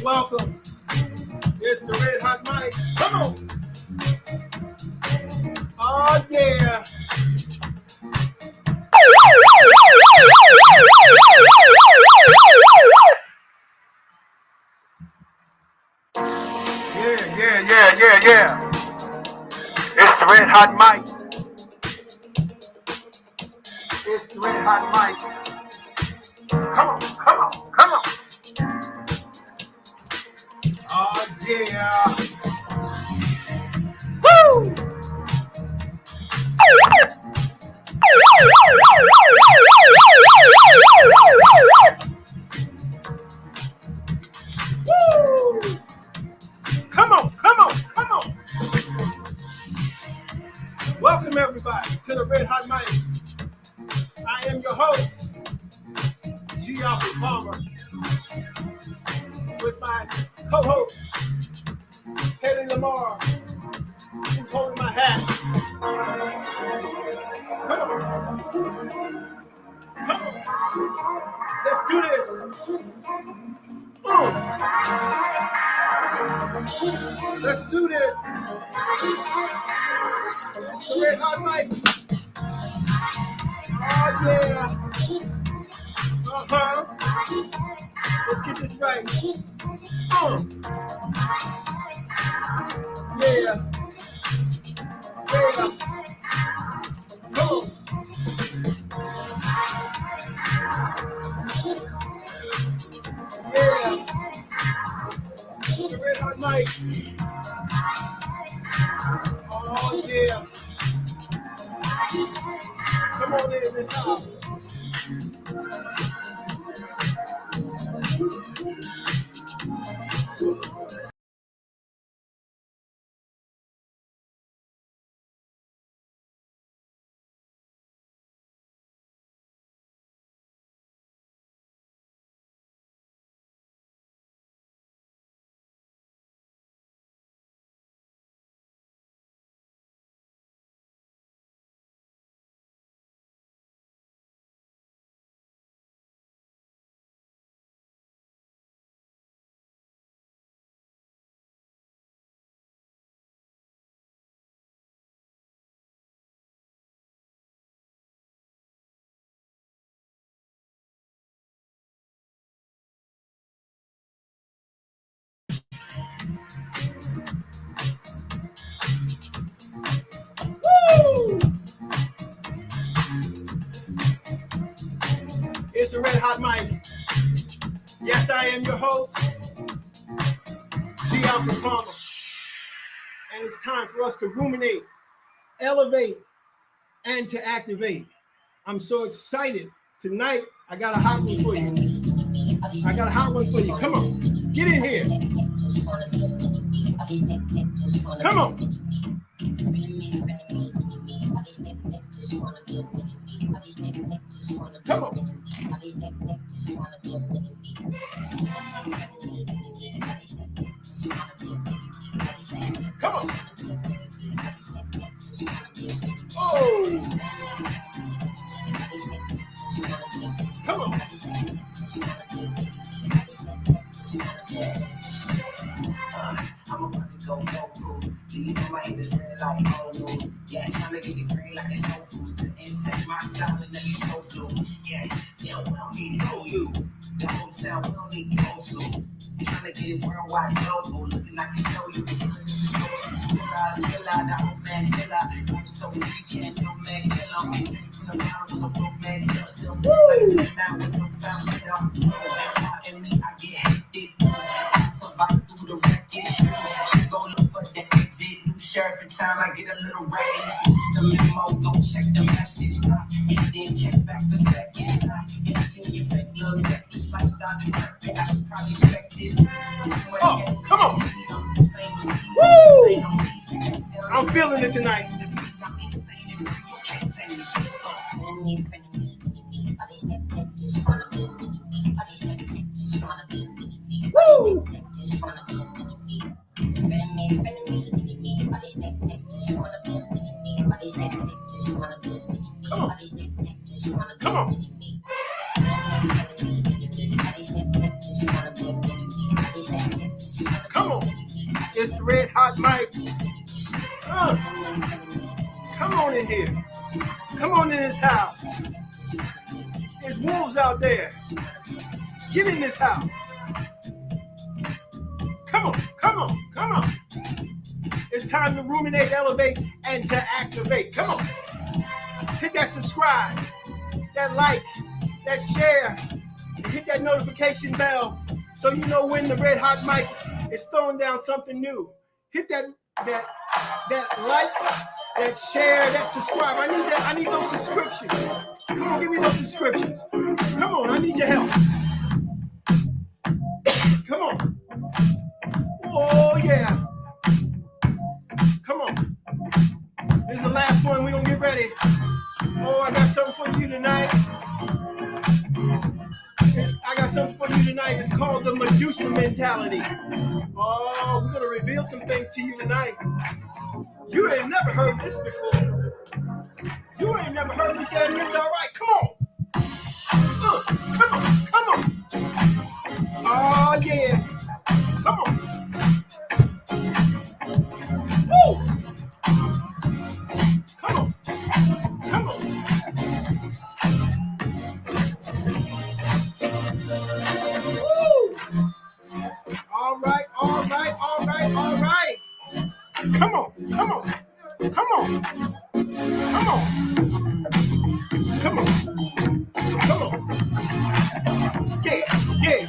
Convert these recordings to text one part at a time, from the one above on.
Welcome. It's the Red Hot Mic. Come on. Oh, yeah. Yeah. It's the Red Hot Mic. It's the Red Hot Mic. Come on. Oh, yeah. Woo! Woo! Come on. Welcome everybody to the Red Hot Mic. I am your host, G. Alfred Palmer, with my co-host, Haley Lamar, who's holding my hat. Come on. Let's do this. Let's do this. It's the Red Hot Mic. Oh, yeah. Let's get this right. Yeah. Come on. Yeah. It's the Red Hot Mic. Oh, yeah. Come on in this house. Woo! It's the Red Hot Mic. Yes, I am your host, G. Alfred Palmer. And it's time for us to ruminate, elevate, and to activate. I'm so excited. Tonight, I got a hot one for you. Come on. Get in here. Come on. Come on. Come on. Oh. Come on. I'm about to go cool. Leave my haters red like gold. Yeah, trying to get it green like it's Whole Foods. Insect my style and let me so blue. Yeah, we don't need no you. The hometown, we don't need go to. Trying to get it worldwide global. Looking like a show you. Killing this is go to. Spill out, the whole man killer. I'm so free, can't no man kill him. Came from the bottom, was a broke man girl. Still like to now with no family. In me, I get hectic. I survive through the wreckage. She go look for the exit. New sheriff in time, I get a little reckless. The memo, go check the message. And then check back for seconds. Ain't seen your fake little reckless lifestyle to work. I should probably expect this. Oh, come on. Woo! I'm feeling it tonight. Woo! Come on. Come on. It's the Red Hot Mic. Come on in here. Come on in this house. There's wolves out there. Get in this house. Come on, come on, come on. It's time to ruminate, elevate, and to activate. Come on. Hit that subscribe, that like, that share, and hit that notification bell so you know when the Red Hot Mic is throwing down something new. Hit that like, that share, that subscribe. I need those subscriptions. Come on, give me those subscriptions. Come on, I need your help. Come on. Oh yeah. Come on. This is the last one. We're gonna get ready. Oh, I got something for you tonight. It's called the MEDUSA mentality. Oh, we're gonna reveal some things to you tonight. You ain't never heard this before. You ain't never heard me say this. All right, come on. Come on, come on. Oh yeah. Come on. Woo. Come on. Come on. Woo. All right, all right, all right, all right. Come on, come on, come on, come on, come on, come on. Yeah, yeah.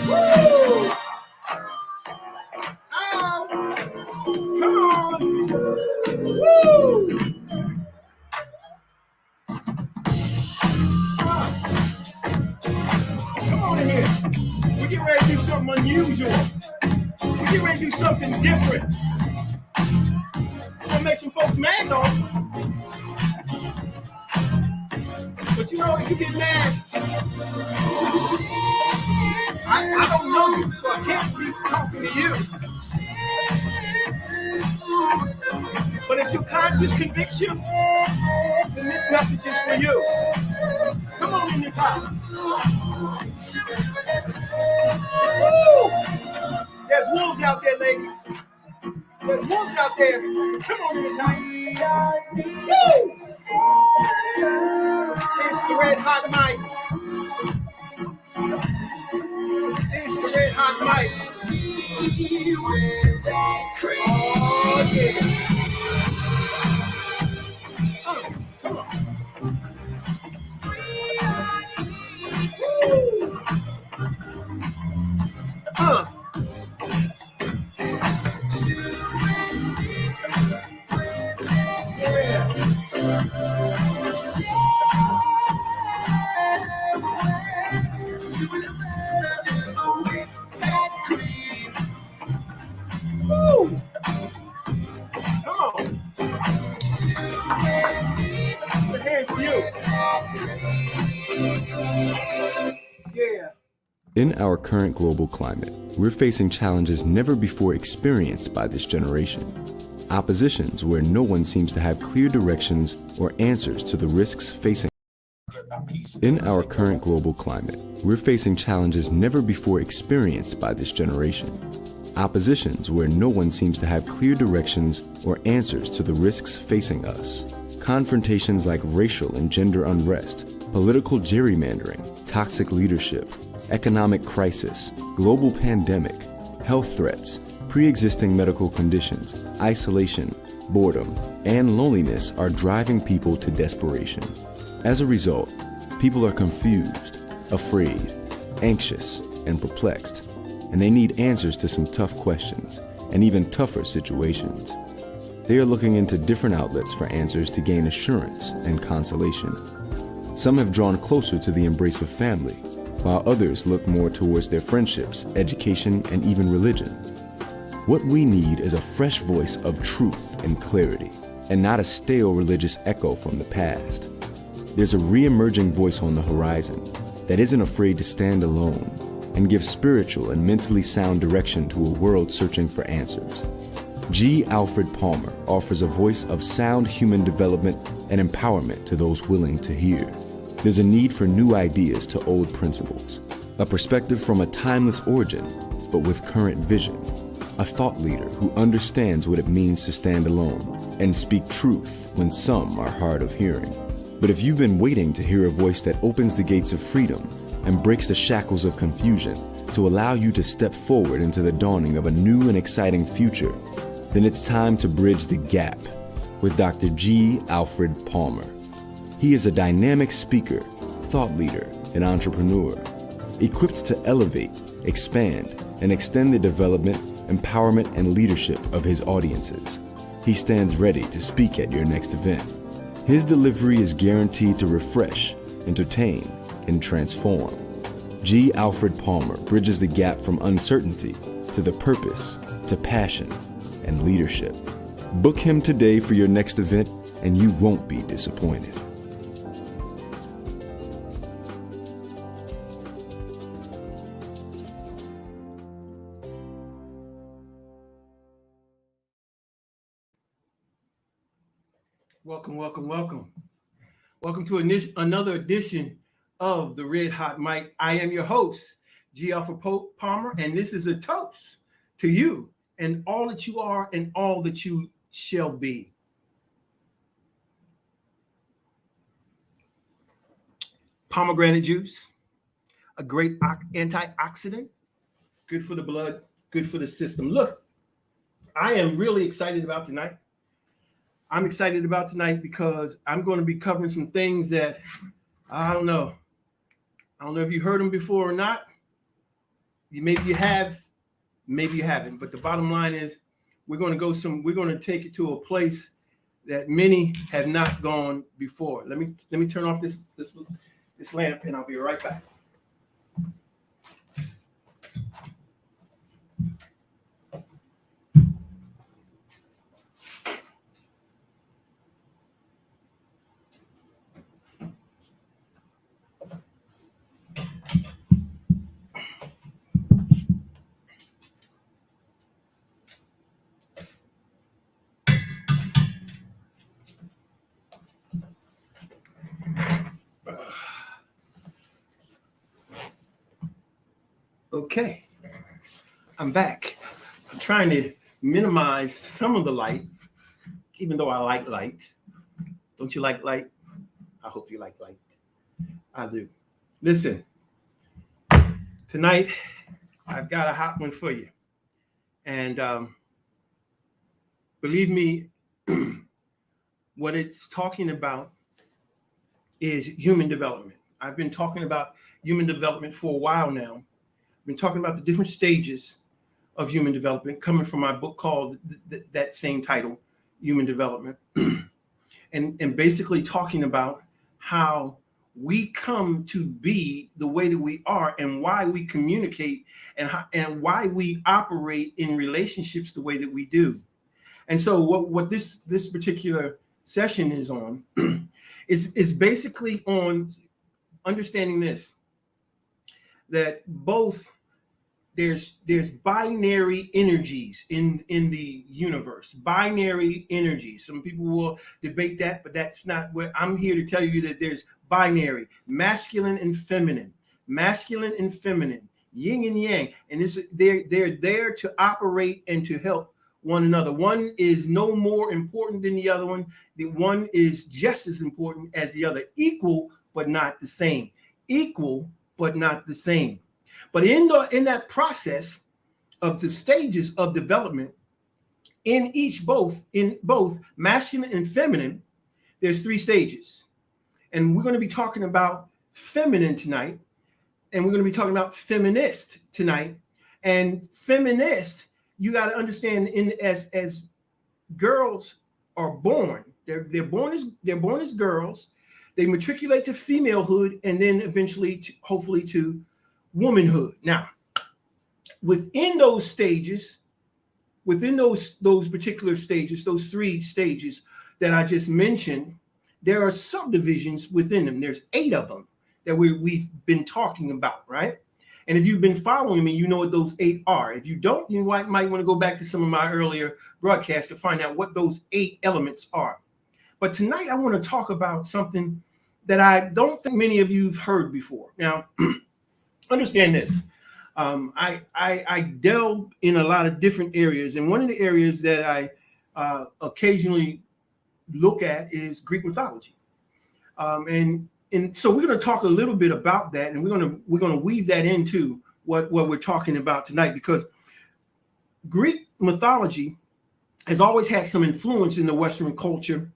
Woo! Ow! Come on! Woo! Come on in here. We get ready to do something unusual. We get ready to do something different. It's gonna make some folks mad though. But you know, if you get mad, I don't know you, so I can't be talking to you. But if your conscience convicts you, then this message is for you. Come on in this house. Woo! There's wolves out there, ladies. There's wolves out there. Come on in this house. Woo! It's the Red Hot Mic. It's the Red Hot Mic. Oh, yeah. Come on. Woo! Woo! Come on. It's a hand for you. Yeah. In our current global climate, we're facing challenges never before experienced by this generation. Oppositions where no one seems to have clear directions or answers to the risks facing. In our current global climate, we're facing challenges never before experienced by this generation. Oppositions where no one seems to have clear directions or answers to the risks facing us. Confrontations like racial and gender unrest, political gerrymandering, toxic leadership, economic crisis, global pandemic, health threats, pre-existing medical conditions, isolation, boredom, and loneliness are driving people to desperation. As a result, people are confused, afraid, anxious, and perplexed, and they need answers to some tough questions and even tougher situations. They are looking into different outlets for answers to gain assurance and consolation. Some have drawn closer to the embrace of family, while others look more towards their friendships, education, and even religion. What we need is a fresh voice of truth and clarity, and not a stale religious echo from the past. There's a re-emerging voice on the horizon that isn't afraid to stand alone and give spiritual and mentally sound direction to a world searching for answers. G. Alfred Palmer offers a voice of sound human development and empowerment to those willing to hear. There's a need for new ideas to old principles. a perspective from a timeless origin, but with current vision. A thought leader who understands what it means to stand alone and speak truth when some are hard of hearing. But if you've been waiting to hear a voice that opens the gates of freedom and breaks the shackles of confusion to allow you to step forward into the dawning of a new and exciting future, then it's time to bridge the gap with Dr. G. Alfred Palmer. He is a dynamic speaker, thought leader, and entrepreneur, equipped to elevate, expand, and extend the development, empowerment, and leadership of his audiences. He stands ready to speak at your next event. His delivery is guaranteed to refresh, entertain, and transform. G. Alfred Palmer bridges the gap from uncertainty to the purpose, to passion, and leadership. Book him today for your next event, and you won't be disappointed. Welcome, welcome, welcome. Welcome to another edition of the Red Hot Mic. I am your host, G. Alfred Palmer, and this is a toast to you and all that you are and all that you shall be. Pomegranate juice, a great antioxidant, good for the blood, good for the system. Look, I am really excited about tonight. I'm excited about tonight because I'm going to be covering some things that I don't know if you heard them before or not. Maybe you have, maybe you haven't. But the bottom line is we're going to take it to a place that many have not gone before. Let me turn off this lamp and I'll be right back. Okay, I'm back. I'm trying to minimize some of the light, even though I like light. Don't you like light? I hope you like light. I do. Listen, tonight I've got a hot one for you. And believe me, what it's talking about is human development. I've been talking about human development for a while now. Been talking about the different stages of human development coming from my book called that same title, Human Development, and basically talking about how we come to be the way that we are and why we communicate and why we operate in relationships the way that we do. And so what this particular session is on is basically on understanding this, that both there's binary energies in the universe, binary energies. Some people will debate that, but that's not what I'm here to tell you. That there's binary, masculine and feminine, yin and yang, and they're there to operate and to help one another. One is no more important than the other one. The one is just as important as the other, equal but not the same, equal but not the same. But in that process of the stages of development, in both masculine and feminine, there's 3 stages. And we're going to be talking about feminine tonight, and we're going to be talking about feminist tonight. And feminist, you got to understand, as girls are born, they're born as girls. They matriculate to femalehood, and then eventually, hopefully, to womanhood. Now, within those stages, within those particular stages, those 3 stages that I just mentioned, there are subdivisions within them. There's 8 of them that we've been talking about, right? And if you've been following me, you know what those 8 are. If you don't, you might want to go back to some of my earlier broadcasts to find out what those 8 elements are. But tonight I want to talk about something that I don't think many of you have heard before. Now, understand this. I delve in a lot of different areas, and one of the areas that I occasionally look at is Greek mythology, and so we're going to talk a little bit about that, and we're going to weave that into what we're talking about tonight, because Greek mythology has always had some influence in the Western culture,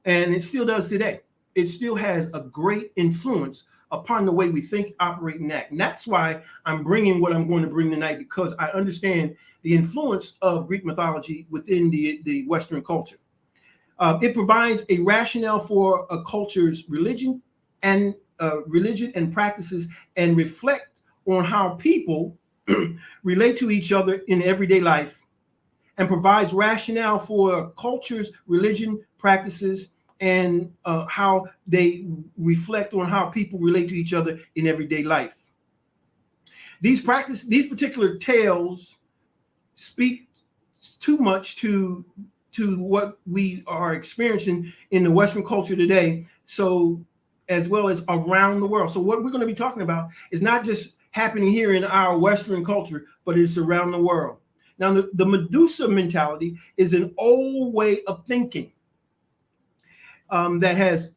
and it still does today. It still has a great influence upon the way we think, operate, and act. And that's why I'm bringing what I'm going to bring tonight, because I understand the influence of Greek mythology within the Western culture. It provides a rationale for a culture's religion and practices, and reflect on how people relate to each other in everyday life, and provides rationale for a culture's religion, practices, and how they reflect on how people relate to each other in everyday life. These particular tales speak too much to what we are experiencing in the Western culture today, so as well as around the world. So what we're going to be talking about is not just happening here in our Western culture, but it's around the world. Now, the Medusa mentality is an old way of thinking that's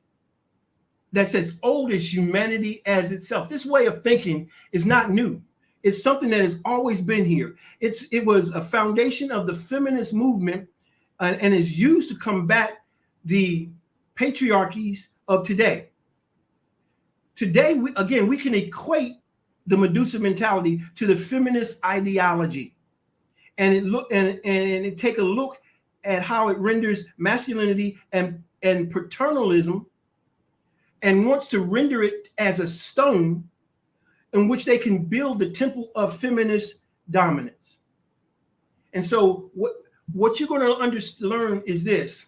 as old as humanity as itself. This way of thinking is not new. It's something that has always been here. It was a foundation of the feminist movement, and is used to combat the patriarchies of today. Today, we can equate the Medusa mentality to the feminist ideology, and it take a look at how it renders masculinity and paternalism, and wants to render it as a stone in which they can build the temple of feminist dominance. And so what you're going to learn is this: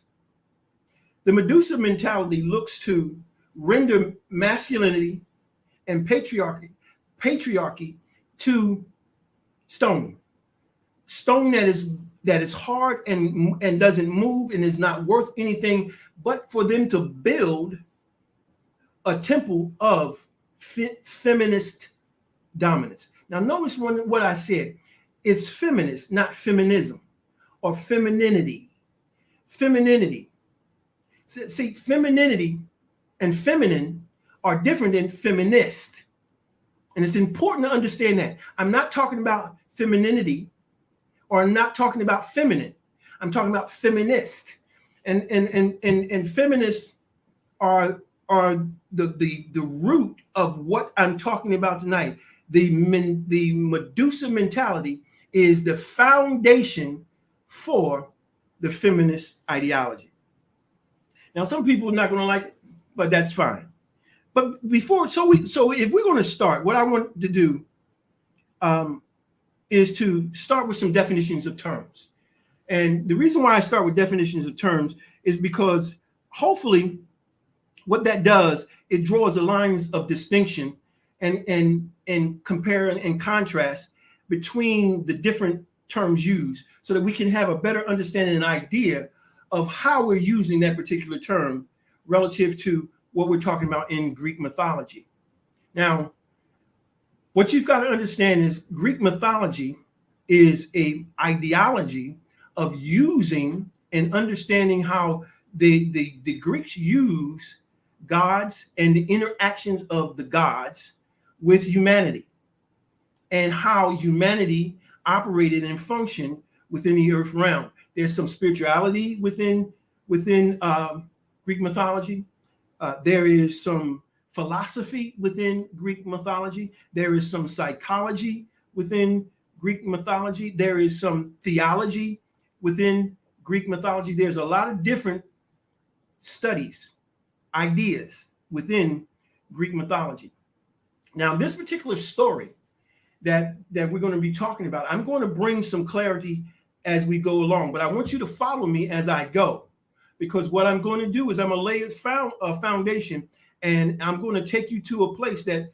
the Medusa mentality looks to render masculinity and patriarchy to stone that is hard and doesn't move and is not worth anything, but for them to build a temple of feminist dominance. Now, notice what I said. It's feminist, not feminism or femininity. Femininity. See, femininity and feminine are different than feminist. And it's important to understand that. I'm not talking about femininity, or I'm not talking about feminine. I'm talking about feminist. And feminists are the root of what I'm talking about tonight. The Medusa mentality is the foundation for the feminist ideology. Now, some people are not going to like it, but that's fine. But if we're going to start, what I want to do is to start with some definitions of terms. And the reason why I start with definitions of terms is because hopefully what that does, it draws the lines of distinction and compare and contrast between the different terms used, so that we can have a better understanding and idea of how we're using that particular term relative to what we're talking about in Greek mythology. Now, what you've got to understand is Greek mythology is an ideology of using and understanding how the Greeks use gods and the interactions of the gods with humanity, and how humanity operated and functioned within the earth realm. There's some spirituality within Greek mythology. There is some philosophy within Greek mythology. There is some psychology within Greek mythology. There is some theology within Greek mythology. There's a lot of different studies, ideas within Greek mythology. Now, this particular story that we're going to be talking about, I'm going to bring some clarity as we go along, but I want you to follow me as I go, because what I'm going to do is I'm going to lay a foundation, and I'm going to take you to a place that,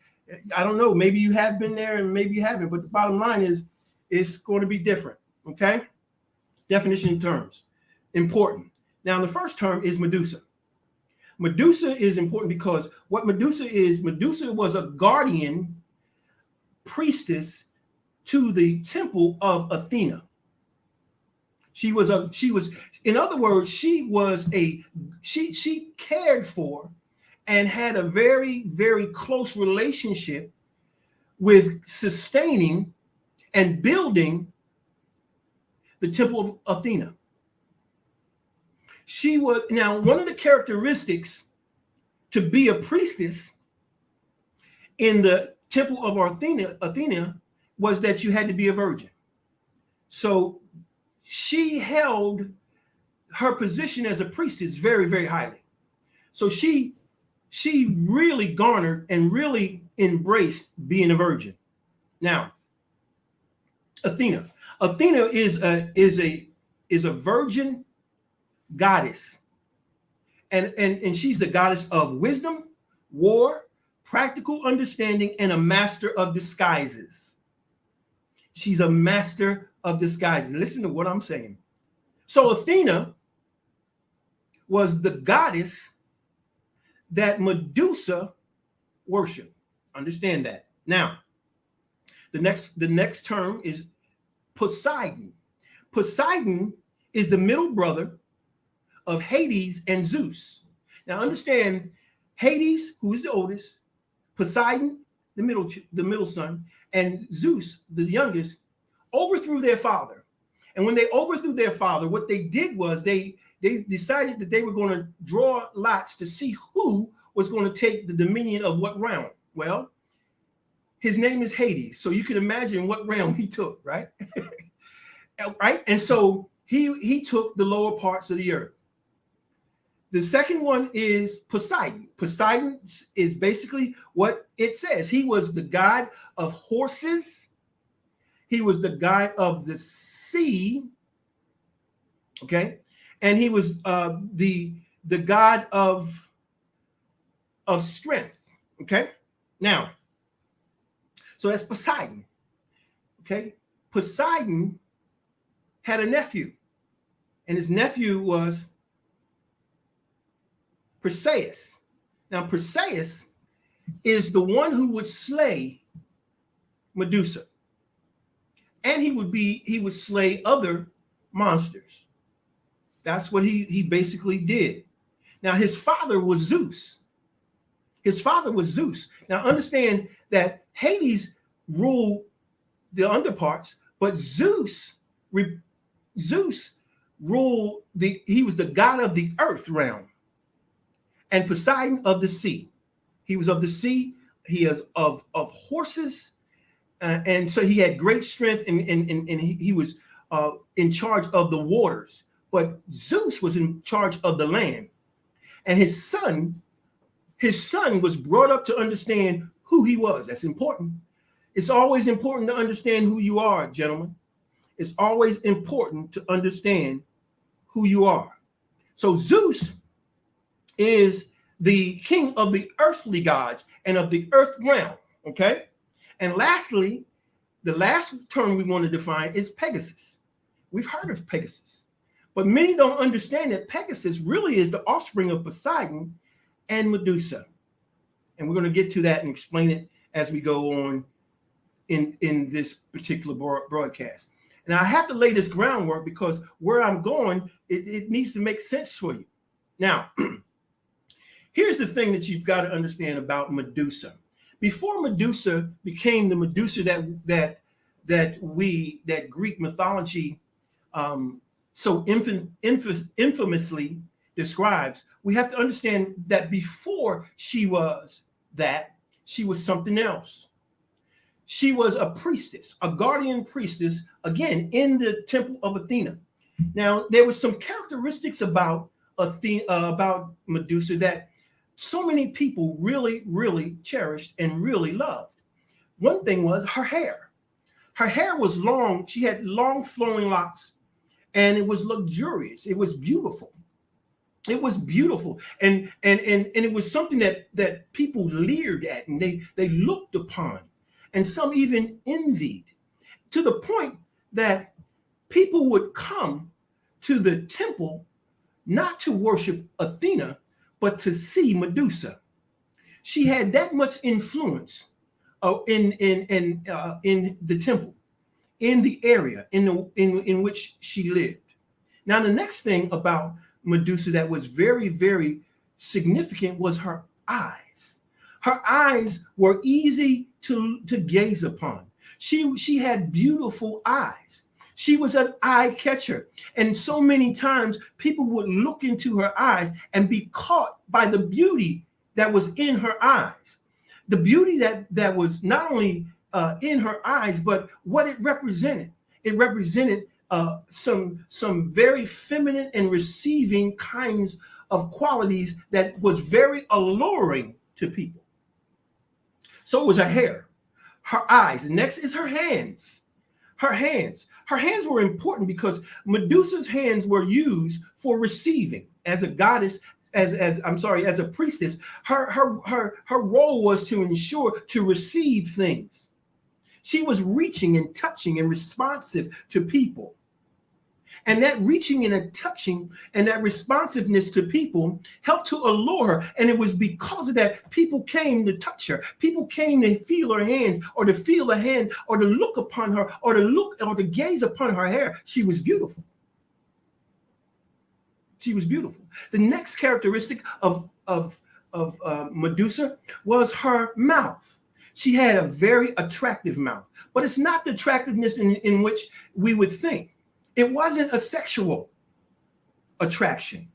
I don't know, maybe you have been there and maybe you haven't, but the bottom line is it's going to be different, okay? Definition terms, important. Now, the first term is Medusa. Medusa is important because what Medusa is, Medusa was a guardian priestess to the temple of Athena. She was, in other words, she cared for and had a very, very close relationship with sustaining and building the temple of Athena. She was, now, one of the characteristics to be a priestess in the temple of Athena was that you had to be a virgin. So she held her position as a priestess very, very highly. So she really garnered and really embraced being a virgin. Now, Athena is a virgin goddess, and she's the goddess of wisdom, war, practical understanding, and a master of disguises. She's a master of disguises. Listen to what I'm saying. So Athena was the goddess that Medusa worshiped. Understand that. Now, the next term is Poseidon. Poseidon is the middle brother of Hades and Zeus. Now understand, Hades, who is the oldest, Poseidon, the middle son, and Zeus, the youngest, overthrew their father. And when they overthrew their father, what they did was they decided that they were going to draw lots to see who was going to take the dominion of what realm. Well, his name is Hades, so you can imagine what realm he took, right? Right? And so he took the lower parts of the earth. The second one is Poseidon. Poseidon is basically what it says. He was the god of horses. He was the god of the sea. Okay, and he was the god of strength. Okay, now, so that's Poseidon. Okay, Poseidon had a nephew, and his nephew was Perseus. Now, Perseus is the one who would slay Medusa, and he would slay other monsters. That's what he basically did. Now, his father was Zeus. Now, understand that Hades ruled the underparts, but Zeus ruled he was the god of the earth realm, and Poseidon of the sea. He was of the sea. He is of horses, and so he had great strength, and he was in charge of the waters. But Zeus was in charge of the land, and his son was brought up to understand who he was. That's important. It's always important to understand who you are, gentlemen. It's always important to understand who you are. So Zeus is the king of the earthly gods and of the earth realm, okay? And lastly, the last term we want to define is Pegasus. We've heard of Pegasus, but many don't understand that Pegasus really is the offspring of Poseidon and Medusa. And we're going to get to that and explain it as we go on in this particular broadcast. And I have to lay this groundwork because where I'm going, it needs to make sense for you. Now, here's the thing that you've got to understand about Medusa. Before Medusa became the Medusa that Greek mythology so infamously describes, we have to understand that before she was that, she was something else. She was a priestess, a guardian priestess, again, in the temple of Athena. Now, there were some characteristics about Medusa that so many people really, really cherished and really loved. One thing was her hair. Her hair was long. She had long flowing locks, and it was luxurious. It was beautiful. It was beautiful. And it was something that people leered at and they looked upon, and some even envied, to the point that people would come to the temple not to worship Athena, but to see Medusa. She had that much influence in the temple, in the area in which she lived. Now, the next thing about Medusa that was very, very significant was her eyes. Her eyes were easy to gaze upon. She had beautiful eyes. She was an eye catcher. And so many times people would look into her eyes and be caught by the beauty that was in her eyes. The beauty that was not only in her eyes, but what it represented. It represented some very feminine and receiving kinds of qualities that was very alluring to people. So it was her hair, her eyes. Next is her hands. Her hands. Her hands were important because Medusa's hands were used for receiving. As a goddess, as a priestess, her role was to ensure to receive things. She was reaching and touching and responsive to people. And that reaching and that touching and that responsiveness to people helped to allure her. And it was because of that people came to touch her. People came to feel her hands, or to feel the hand, or to look upon her, or to gaze upon her hair. She was beautiful. She was beautiful. The next characteristic of Medusa was her mouth. She had a very attractive mouth, but it's not the attractiveness in which we would think. It wasn't a sexual attraction.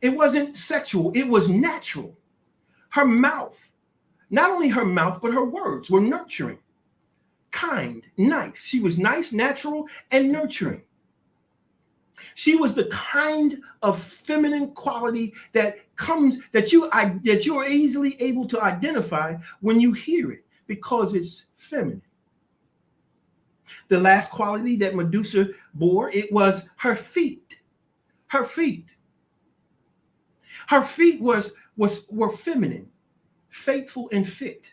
It wasn't sexual. It was natural. Her mouth, not only her mouth, but her words were nurturing, kind, nice. She was nice, natural, and nurturing. She was the kind of feminine quality that you are easily able to identify when you hear it, because it's feminine. The last quality that Medusa bore, it was her feet. Her feet. Her feet were feminine, faithful, and fit.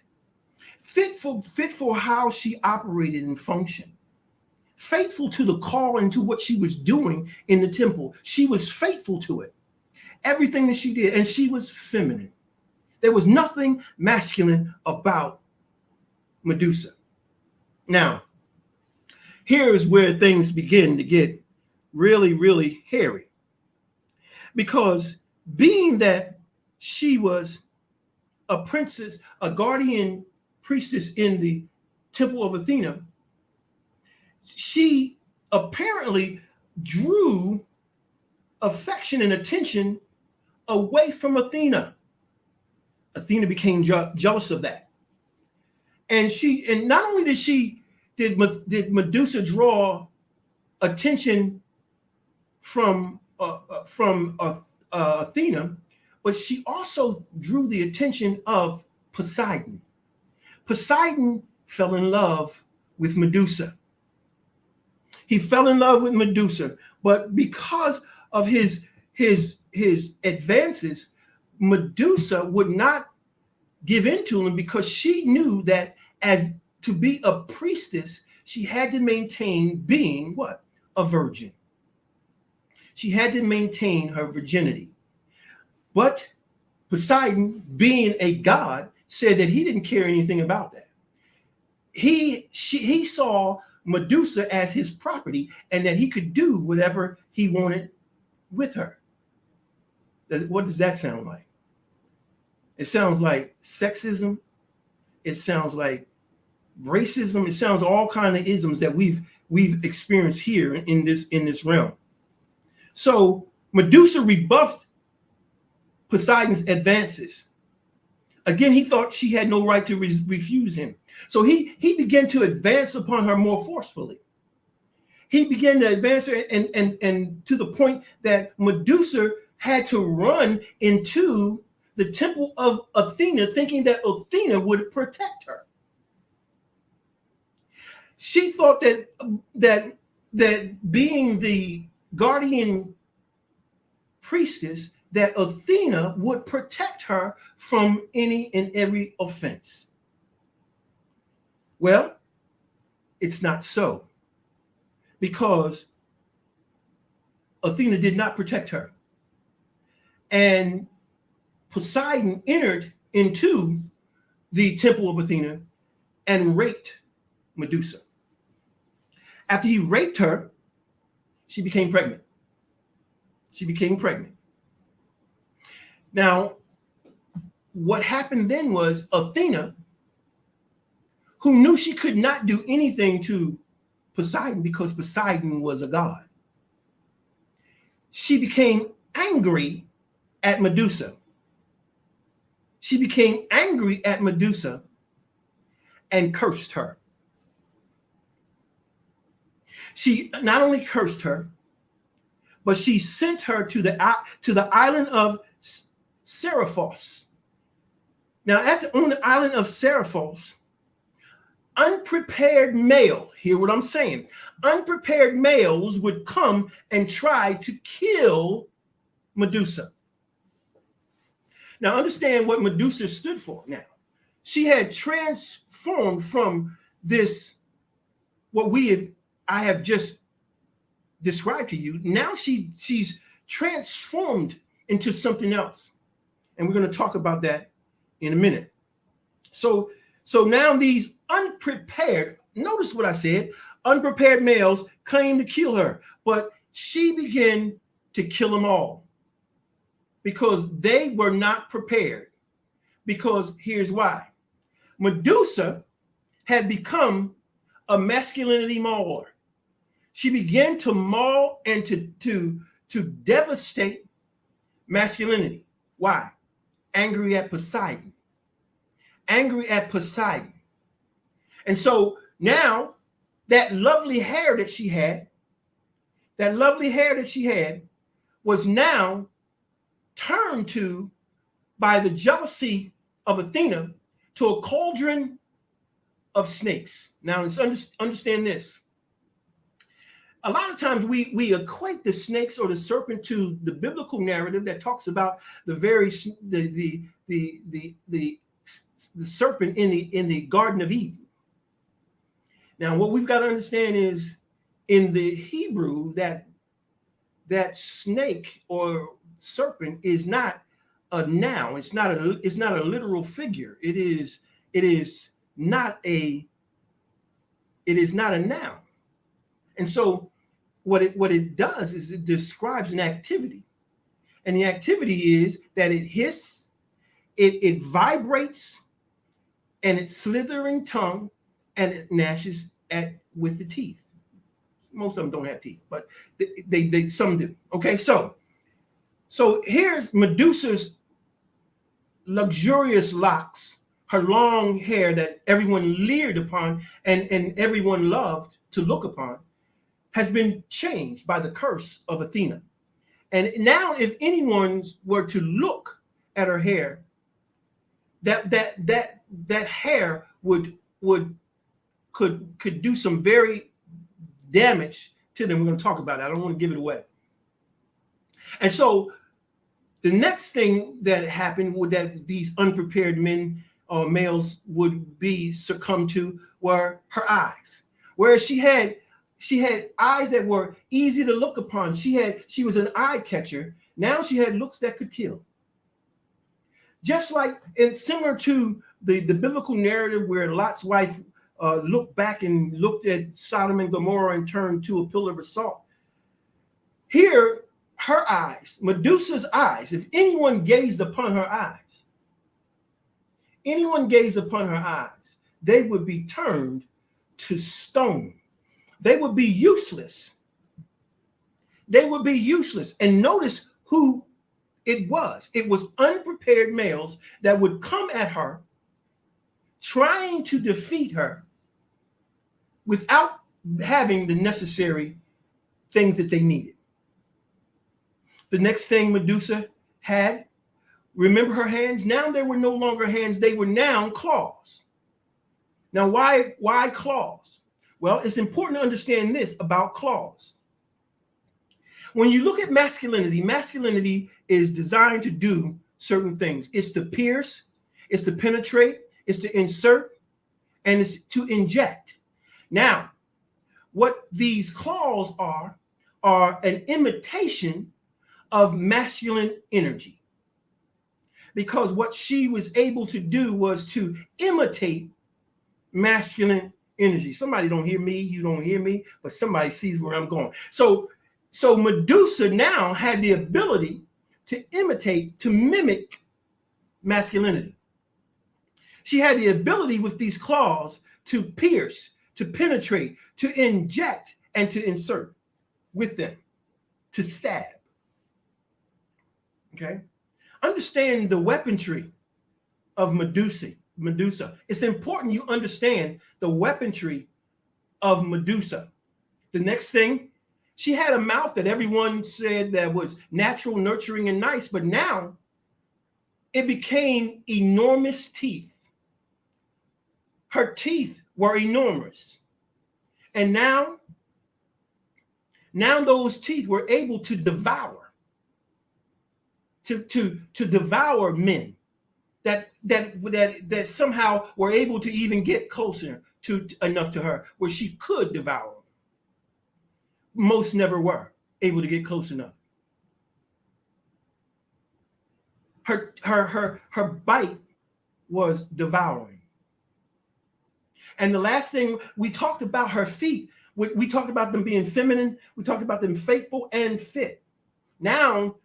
Fit for how she operated and functioned. Faithful to the call and to what she was doing in the temple. She was faithful to it. Everything that she did, and she was feminine. There was nothing masculine about Medusa. Now, here's where things begin to get really, really hairy. Because being that she was a princess, a guardian priestess in the Temple of Athena, she apparently drew affection and attention away from Athena. Athena became jealous of that. And not only did Medusa draw attention from Athena, but she also drew the attention of Poseidon. Poseidon fell in love with Medusa. He fell in love with Medusa, but because of his advances, Medusa would not give in to him, because she knew that as to be a priestess, she had to maintain being what? A virgin. She had to maintain her virginity. But Poseidon, being a god, said that he didn't care anything about that. He saw Medusa as his property, and that he could do whatever he wanted with her. What does that sound like? It sounds like sexism. It sounds like racism. It sounds all kinds of isms that we've experienced here in this realm. So Medusa rebuffed Poseidon's advances. Again, he thought she had no right to refuse him. So he began to advance upon her more forcefully. He began to advance her, and to the point that Medusa had to run into the temple of Athena, thinking that Athena would protect her. She thought that being the guardian priestess, that Athena would protect her from any and every offense. Well, it's not so, because Athena did not protect her. And Poseidon entered into the temple of Athena and raped Medusa. After he raped her, she became pregnant. Now, what happened then was Athena, who knew she could not do anything to Poseidon because Poseidon was a god, she became angry at Medusa. And cursed her. She not only cursed her, but she sent her to the island of Seriphos. Now, on the island of Seriphos, unprepared male, hear what I'm saying, unprepared males would come and try to kill Medusa. Now, understand what Medusa stood for now. She had transformed from this, I have just described to you. Now she's transformed into something else. And we're going to talk about that in a minute. So now these unprepared, notice what I said, unprepared males claim to kill her, but she began to kill them all because they were not prepared. Because here's why. Medusa had become a masculinity mauler. She began to maul and to devastate masculinity. Why? Angry at Poseidon. And so now that lovely hair that she had was now turned to, by the jealousy of Athena, to a cauldron of snakes. Now, let's understand this. A lot of times we equate the snakes or the serpent to the biblical narrative that talks about the serpent in the Garden of Eden. Now, what we've got to understand is in the Hebrew that snake or serpent is not a noun. It's not a literal figure. It is not a noun. And so what it does is it describes an activity. And the activity is that it hisses, it vibrates, and its slithering tongue, and it gnashes with the teeth. Most of them don't have teeth, but they some do. Okay, so here's Medusa's luxurious locks, her long hair that everyone leered upon and everyone loved to look upon, has been changed by the curse of Athena. And now if anyone were to look at her hair, that hair could do some very damage to them. We're going to talk about it. I don't want to give it away. And so the next thing that happened would that these unprepared men or males would be succumbed to were her eyes. Whereas she had eyes that were easy to look upon. She was an eye catcher. Now she had looks that could kill. Just like, and similar to the biblical narrative where Lot's wife looked back and looked at Sodom and Gomorrah and turned to a pillar of salt. Here, her eyes, Medusa's eyes, if anyone gazed upon her eyes, they would be turned to stone. They would be useless. And notice who it was. It was unprepared males that would come at her, trying to defeat her without having the necessary things that they needed. The next thing Medusa had, remember her hands? Now they were no longer hands, they were now claws. Now, why claws? Well, it's important to understand this about claws. When you look at masculinity is designed to do certain things. It's to pierce, it's to penetrate, it's to insert, and it's to inject. Now, what these claws are an imitation of masculine energy. Because what she was able to do was to imitate masculine energy. Somebody don't hear me, you don't hear me, but somebody sees where I'm going. So Medusa now had the ability to imitate, to mimic masculinity. She had the ability with these claws to pierce, to penetrate, to inject, and to insert with them, to stab. Okay? Understand the weaponry of Medusa. It's important you understand the weaponry of Medusa. The next thing, she had a mouth that everyone said that was natural, nurturing, and nice, but now it became enormous teeth. Her teeth were enormous. And now those teeth were able to devour, to devour men that somehow were able to even get closer to enough to her where she could devour them. Most never were able to get close enough. Her bite was devouring. And the last thing, we talked about her feet. We talked about them being feminine. We talked about them faithful and fit. Now,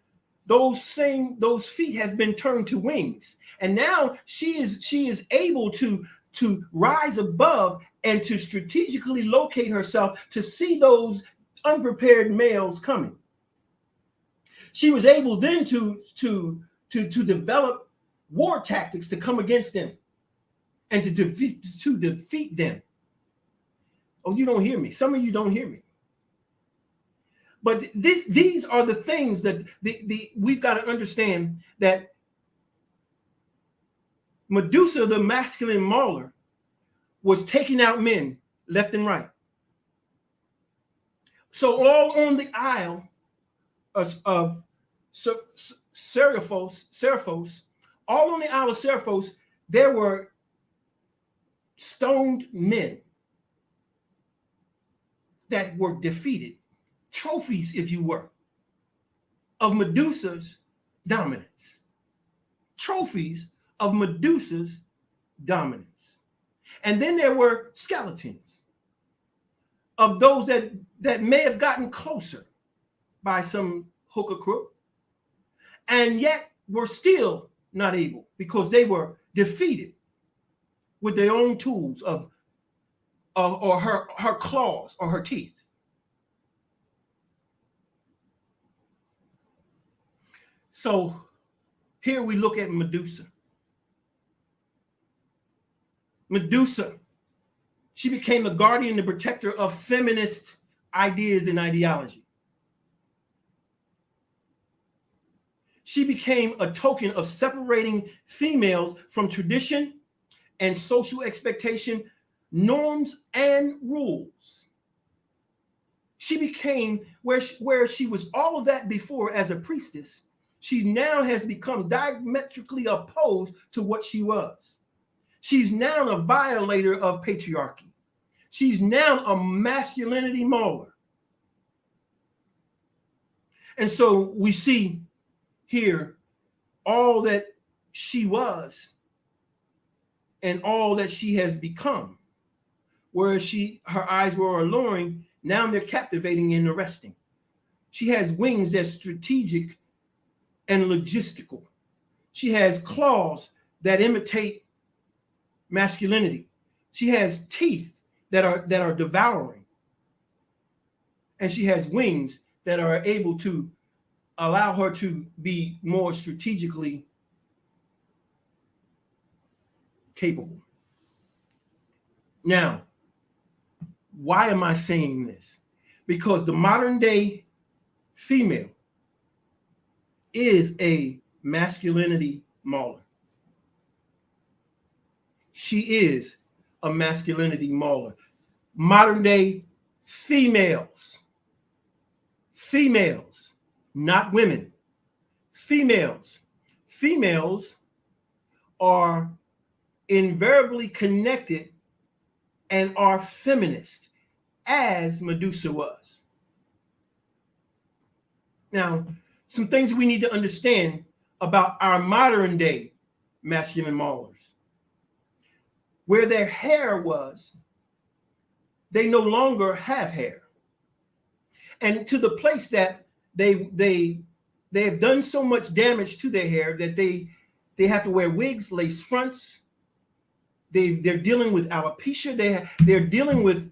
those feet have been turned to wings. And now she is able to rise above and to strategically locate herself to see those unprepared males coming. She was able then to develop war tactics to come against them and to defeat them. Oh, you don't hear me. Some of you don't hear me. But these are the things that we've got to understand, that Medusa, the masculine mauler, was taking out men left and right. So all on the isle of Seriphos, all on the isle of Seriphos, there were stoned men that were defeated, trophies, if you were, of Medusa's dominance. Trophies of Medusa's dominance. And then there were skeletons of those that may have gotten closer by some hook or crook, and yet were still not able, because they were defeated with their own tools or her claws or her teeth. So here we look at Medusa. Medusa, she became the guardian and protector of feminist ideas and ideology. She became a token of separating females from tradition and social expectation, norms, and rules. She became, where she was all of that before as a priestess, she now has become diametrically opposed to what she was. She's now a violator of patriarchy. She's now a masculinity mauler. And so we see here all that she was and all that she has become. Whereas her eyes were alluring, now they're captivating and arresting. She has wings that's strategic and logistical. She has claws that imitate masculinity. She has teeth that are devouring. And she has wings that are able to allow her to be more strategically capable. Now, why am I saying this? Because the modern day female is a masculinity mauler. She is a masculinity mauler. Modern day females, not women, females are invariably connected and are feminist, as Medusa was. Now, some things we need to understand about our modern day masculine maulers. where their hair was, they no longer have hair. And to the place that they have done so much damage to their hair that they have to wear wigs, lace fronts. They're dealing with alopecia. They're dealing with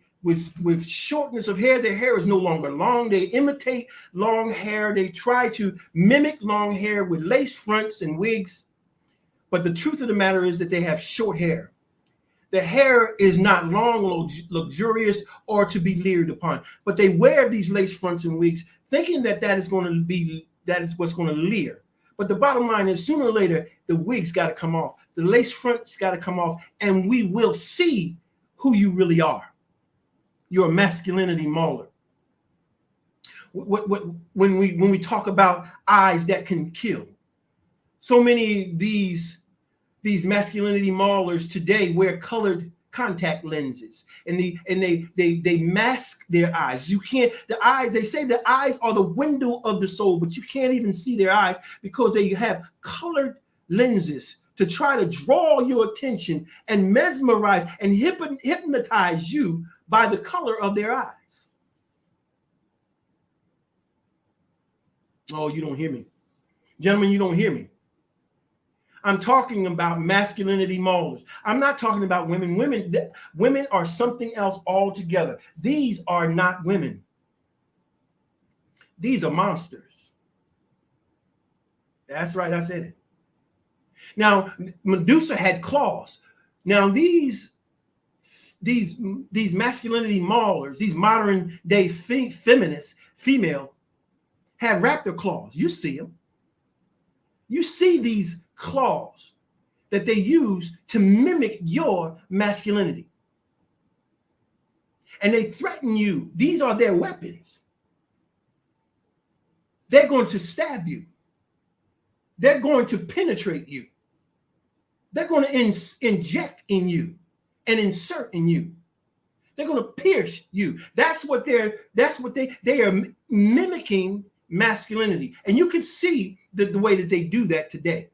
shortness of hair. Their hair is no longer long. They imitate long hair. They try to mimic long hair with lace fronts and wigs. But the truth of the matter is that they have short hair. The hair is not long, luxurious, or to be leered upon. But they wear these lace fronts and wigs, thinking that is what's going to leer. But the bottom line is, sooner or later, the wigs got to come off. The lace fronts got to come off, and we will see who you really are. You're a masculinity mauler. When we talk about eyes that can kill, so many of these masculinity maulers today wear colored contact lenses, and they mask their eyes. You can't, the eyes, they say the eyes are the window of the soul, but you can't even see their eyes because they have colored lenses to try to draw your attention and mesmerize and hypnotize you by the color of their eyes. Oh, you don't hear me. Gentlemen, you don't hear me. I'm talking about masculinity maulers. I'm not talking about women. Women are something else altogether. These are not women. These are monsters. That's right, I said it. Now, Medusa had claws. Now, these masculinity maulers, these modern day feminists, female, have raptor claws. You see them. You see these claws that they use to mimic your masculinity. And they threaten you. These are their weapons. They're going to stab you. They're going to penetrate you. They're going to inject in you and insert in you. They're going to pierce you. That's what they are mimicking masculinity. And you can see the way that they do that today.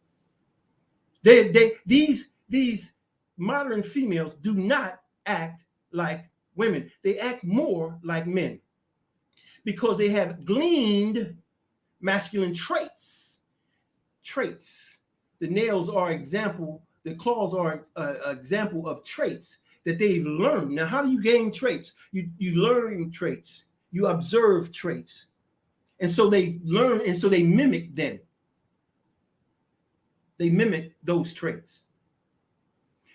These modern females do not act like women. They act more like men because they have gleaned masculine traits. The nails are example. The claws are an example of traits that they've learned. Now, how do you gain traits? You learn traits. You observe traits. And so they learn, and so they mimic them. They mimic those traits.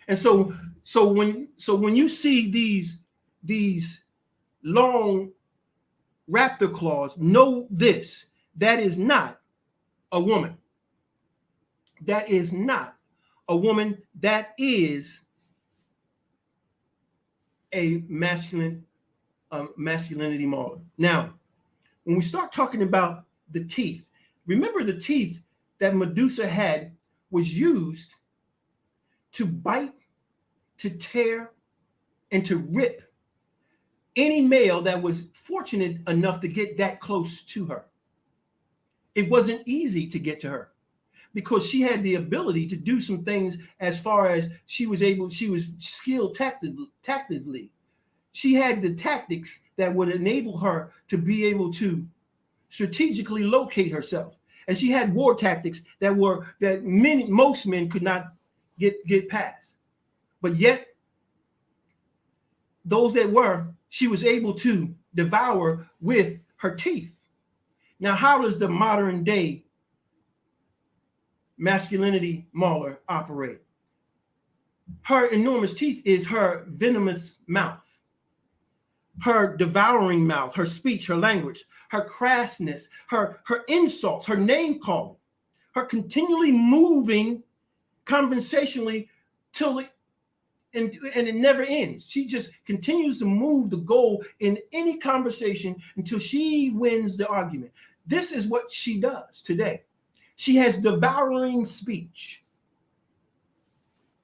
And so when you see these long raptor claws, know this: that is not a woman. That is not a woman. That is a masculinity mauler. Now, when we start talking about the teeth, remember the teeth that Medusa had was used to bite, to tear, and to rip any male that was fortunate enough to get that close to her. It wasn't easy to get to her because she had the ability to do some things as far as she was skilled tactically. She had the tactics that would enable her to be able to strategically locate herself. And she had war tactics that most men could not get past. But yet, those that were, she was able to devour with her teeth. Now, how does the modern day masculinity mauler operate? Her enormous teeth is her venomous mouth, her devouring mouth, her speech, her language, her crassness, her insults, her name calling, her continually moving conversationally and it never ends. She just continues to move the goal in any conversation until she wins the argument. This is what she does today. She has devouring speech.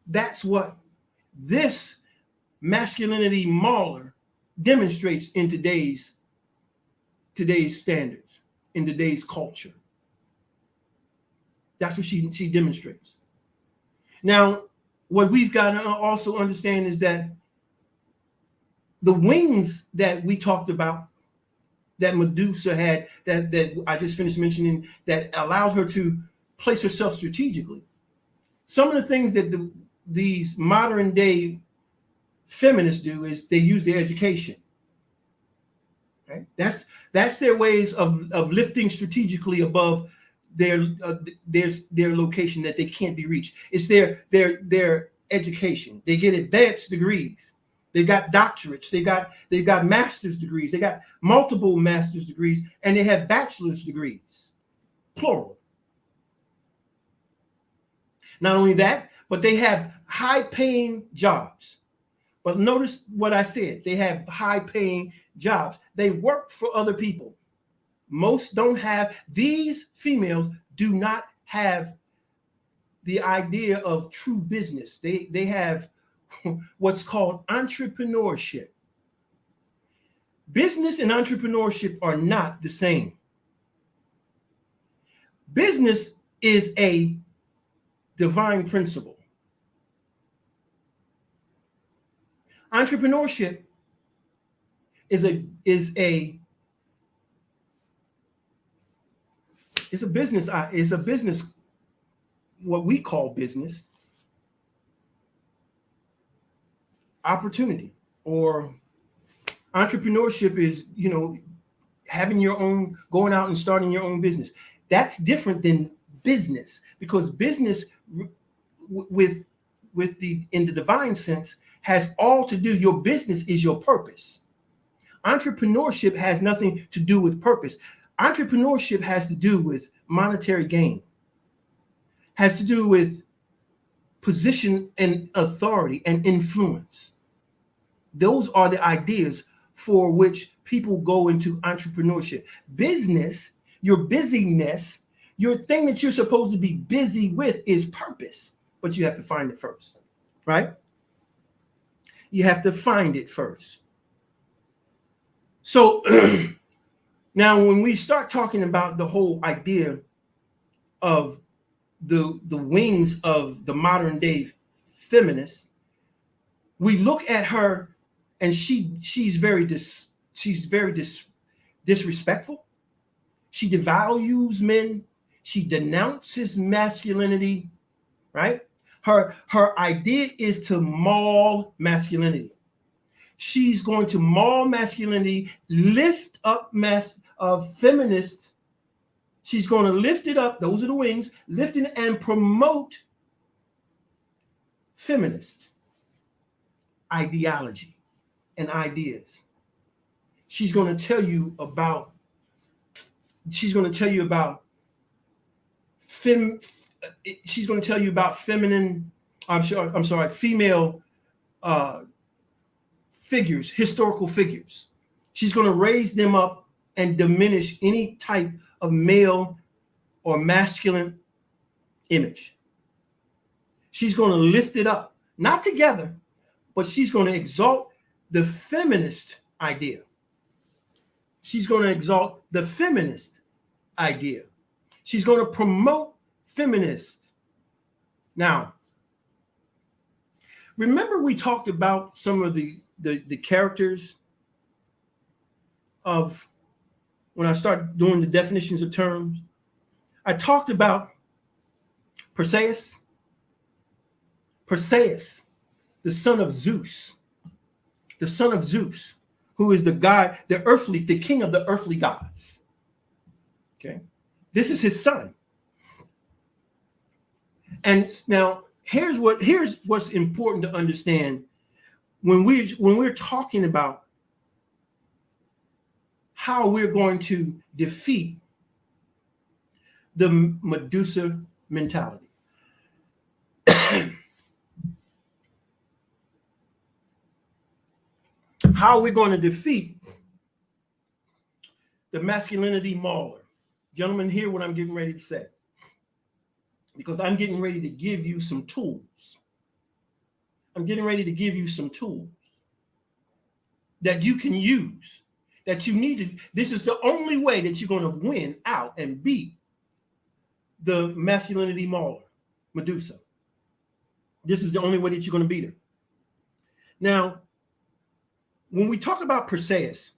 That's what this masculinity mauler demonstrates in today's standards, in today's culture. That's what she demonstrates. Now, what we've got to also understand is that the wings that we talked about, that Medusa had, that I just finished mentioning, that allowed her to place herself strategically. Some of the things that these modern day feminists do is they use their education. Right? That's their ways of lifting strategically above their location that they can't be reached. It's their education. They get advanced degrees. They've got doctorates. They've got master's degrees. They got multiple master's degrees, and they have bachelor's degrees, plural. Not only that, but they have high-paying jobs. But notice what I said. They have high-paying jobs. They work for other people. Most don't have. These females do not have the idea of true business. They have what's called entrepreneurship. Business and entrepreneurship are not the same. Business is a divine principle. Entrepreneurship is a business, what we call business opportunity, or entrepreneurship is, having your own, going out and starting your own business. That's different than business, because business in the divine sense has all to do, your business is your purpose. Entrepreneurship has nothing to do with purpose. Entrepreneurship has to do with monetary gain, has to do with position and authority and influence. Those are the ideas for which people go into entrepreneurship. Business, your busyness, your thing that you're supposed to be busy with is purpose, but you have to find it first, right? You have to find it first. So now when we start talking about the whole idea of the wings of the modern day feminist, we look at her and she's very disrespectful. She devalues men. She denounces masculinity, right? Her idea is to maul masculinity. She's going to maul masculinity, lift up feminists. She's going to lift it up. Those are the wings, lifting and promote feminist ideology and ideas. She's going to tell you about female figures, historical figures. She's going to raise them up and diminish any type of male or masculine image. She's going to lift it up, not together, but she's going to exalt the feminist idea. She's going to exalt the feminist idea. She's going to promote feminist. Now, remember we talked about some of the characters of, when I start doing the definitions of terms, I talked about Perseus, the son of Zeus, who is the king of the earthly gods. Okay, this is his son. And now here's what's important to understand when we're talking about how we're going to defeat the Medusa mentality. How we're going to defeat the masculinity mauler. Gentlemen, hear what I'm getting ready to say, because I'm getting ready to give you some tools. I'm getting ready to give you some tools that you can use, that you need to. This is the only way that you're going to win out and beat the masculinity mauler, Medusa. This is the only way that you're going to beat her. Now, when we talk about Perseus,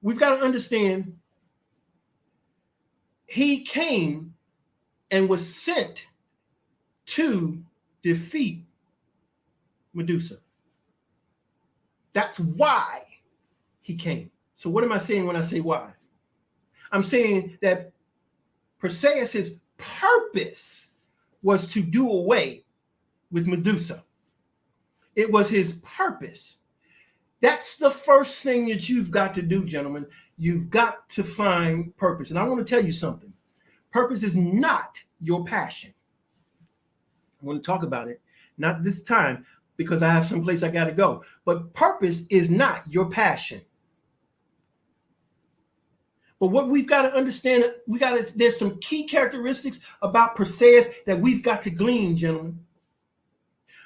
we've got to understand he came and was sent to defeat Medusa. That's why he came. So what am I saying when I say why? I'm saying that Perseus's purpose was to do away with Medusa. It was his purpose. That's the first thing that you've got to do, gentlemen. You've got to find purpose. And I want to tell you something. Purpose is not your passion. I want to talk about it, not this time, because I have someplace I got to go. But purpose is not your passion. But what we've got to understand, there's some key characteristics about Perseus that we've got to glean, gentlemen.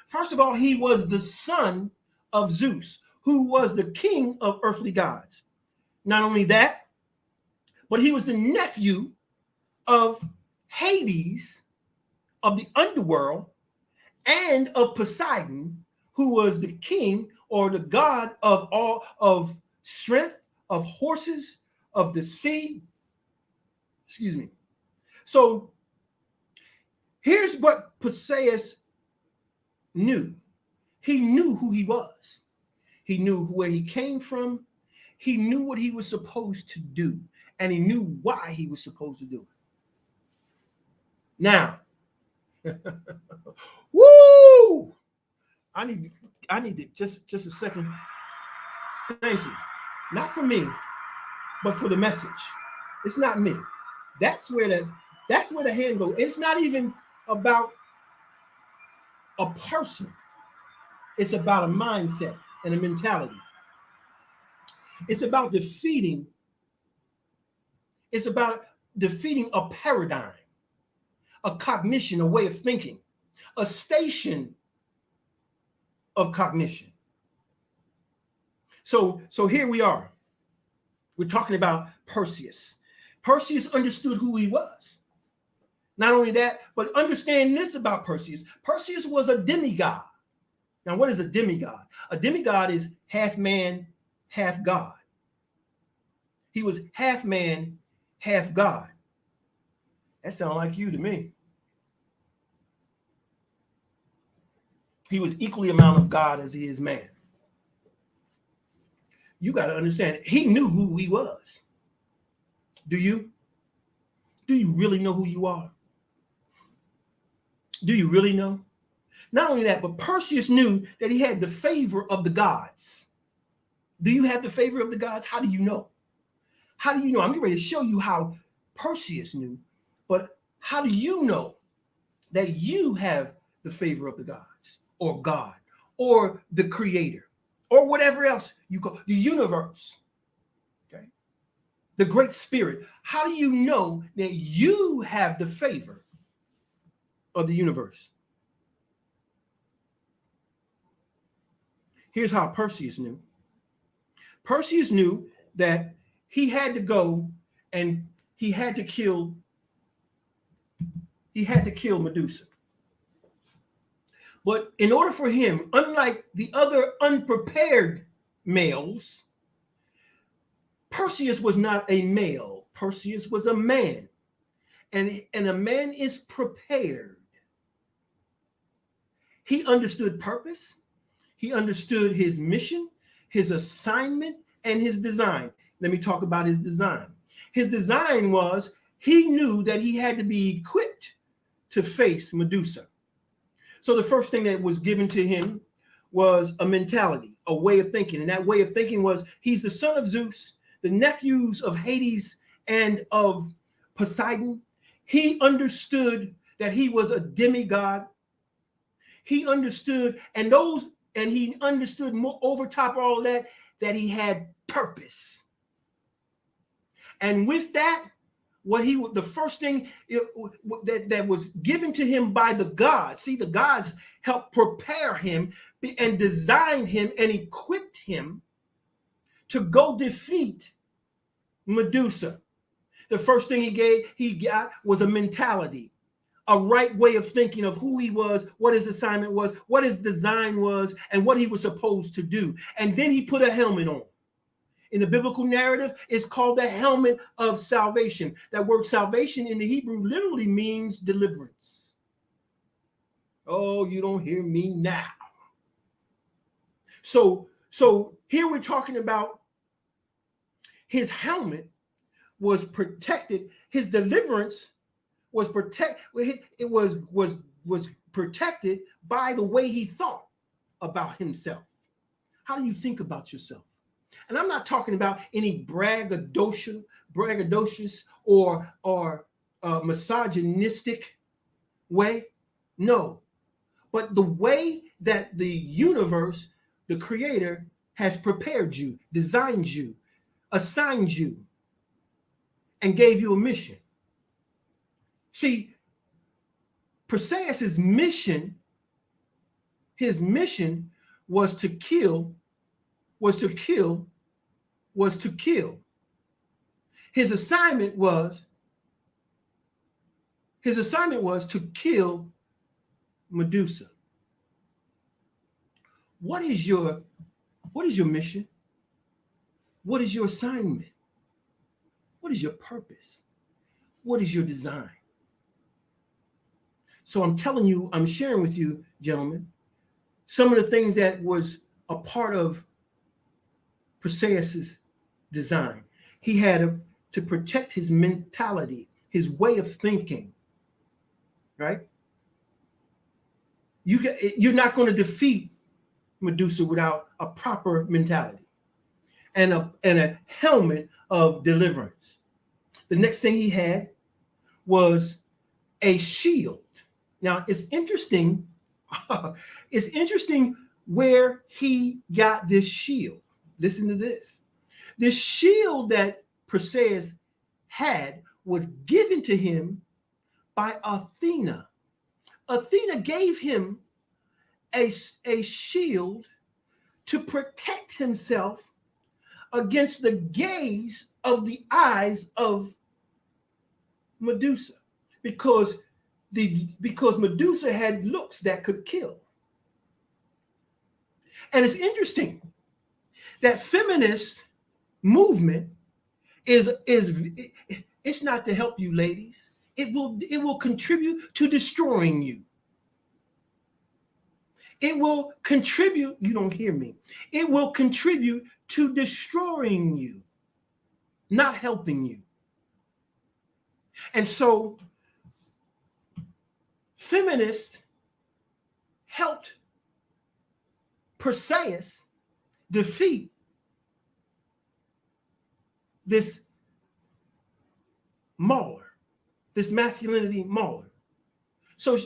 First of all, he was the son of Zeus, who was the king of earthly gods. Not only that, but he was the nephew of Hades, of the underworld, and of Poseidon, who was the king or the god of all of strength, of horses, of the sea. Excuse me. So here's what Perseus knew. He knew who he was. He knew where he came from. He knew what he was supposed to do, and he knew why he was supposed to do it. Now, woo! I need to just a second. Thank you. Not for me, but for the message. It's not me. That's where the hand goes. It's not even about a person. It's about a mindset and a mentality. It's about defeating. It's about defeating a paradigm, a cognition, a way of thinking, a station of cognition. So here we are. We're talking about Perseus. Perseus understood who he was. Not only that, but understand this about Perseus. Perseus was a demigod. Now, what is a demigod? A demigod is half man, half God. He was half man, half God. That sounds like you to me. He was equally amount of God as he is man. You got to understand, he knew who he was. Do you? Do you really know who you are? Do you really know? Not only that, but Perseus knew that he had the favor of the gods. Do you have the favor of the gods? How do you know? How do you know? I'm getting ready to show you how Perseus knew, but how do you know that you have the favor of the gods or God or the creator or whatever else you call the universe? Okay. The great spirit. How do you know that you have the favor of the universe? Here's how Perseus knew. Perseus knew that he had to go and he had to kill Medusa. But in order for him, unlike the other unprepared males, Perseus was not a male. Perseus was a man. And a man is prepared. He understood purpose. He understood his mission, his assignment, and his design. Let me talk about his design. His design was he knew that he had to be equipped to face Medusa. So the first thing that was given to him was a mentality, a way of thinking. And that way of thinking was he's the son of Zeus, the nephews of Hades and of Poseidon. He understood that he was a demigod. He understood, and he understood more over top of all that he had purpose. And with that, the first thing that was given to him by the gods, see, the gods helped prepare him and designed him and equipped him to go defeat Medusa. The first thing he got was a mentality, a right way of thinking of who he was, what his assignment was, what his design was, and what he was supposed to do. And then he put a helmet on. In the biblical narrative, it's called the helmet of salvation. That word salvation in the Hebrew literally means deliverance. Oh, you don't hear me now. So here we're talking about his helmet was protected. His deliverance was was protected by the way he thought about himself. How do you think about yourself? And I'm not talking about any braggadocious or misogynistic way. No, but the way that the universe, the creator, has prepared you, designed you, assigned you, and gave you a mission. See, Perseus's mission, his mission was to kill. His assignment was to kill Medusa. What is your mission? What is your assignment? What is your purpose? What is your design? So I'm telling you, I'm sharing with you, gentlemen, some of the things that was a part of Perseus's design. He had to protect his mentality, his way of thinking, right? You're not going to defeat Medusa without a proper mentality and a helmet of deliverance. The next thing he had was a shield. Now it's interesting. It's interesting where he got this shield. Listen to this. This shield that Perseus had was given to him by Athena. Athena gave him a shield to protect himself against the gaze of the eyes of Medusa, because Medusa had looks that could kill. And it's interesting that feminist movement it's not to help you, ladies. It will contribute to destroying you. It will contribute, you don't hear me. It will contribute to destroying you, not helping you. And so feminists helped Perseus defeat this mauler, this masculinity mauler. So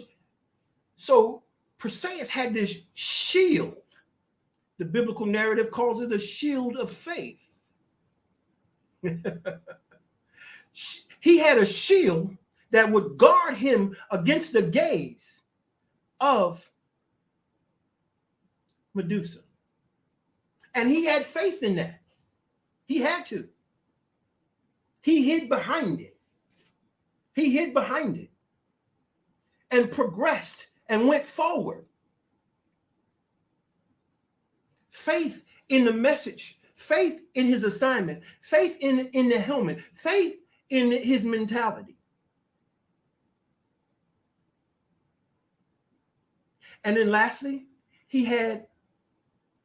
Perseus had this shield. The biblical narrative calls it a shield of faith. He had a shield that would guard him against the gaze of Medusa. And he had faith in that. He had to. He hid behind it. He hid behind it and progressed and went forward. Faith in the message, faith in his assignment, faith in the helmet, faith in his mentality. And then lastly, he had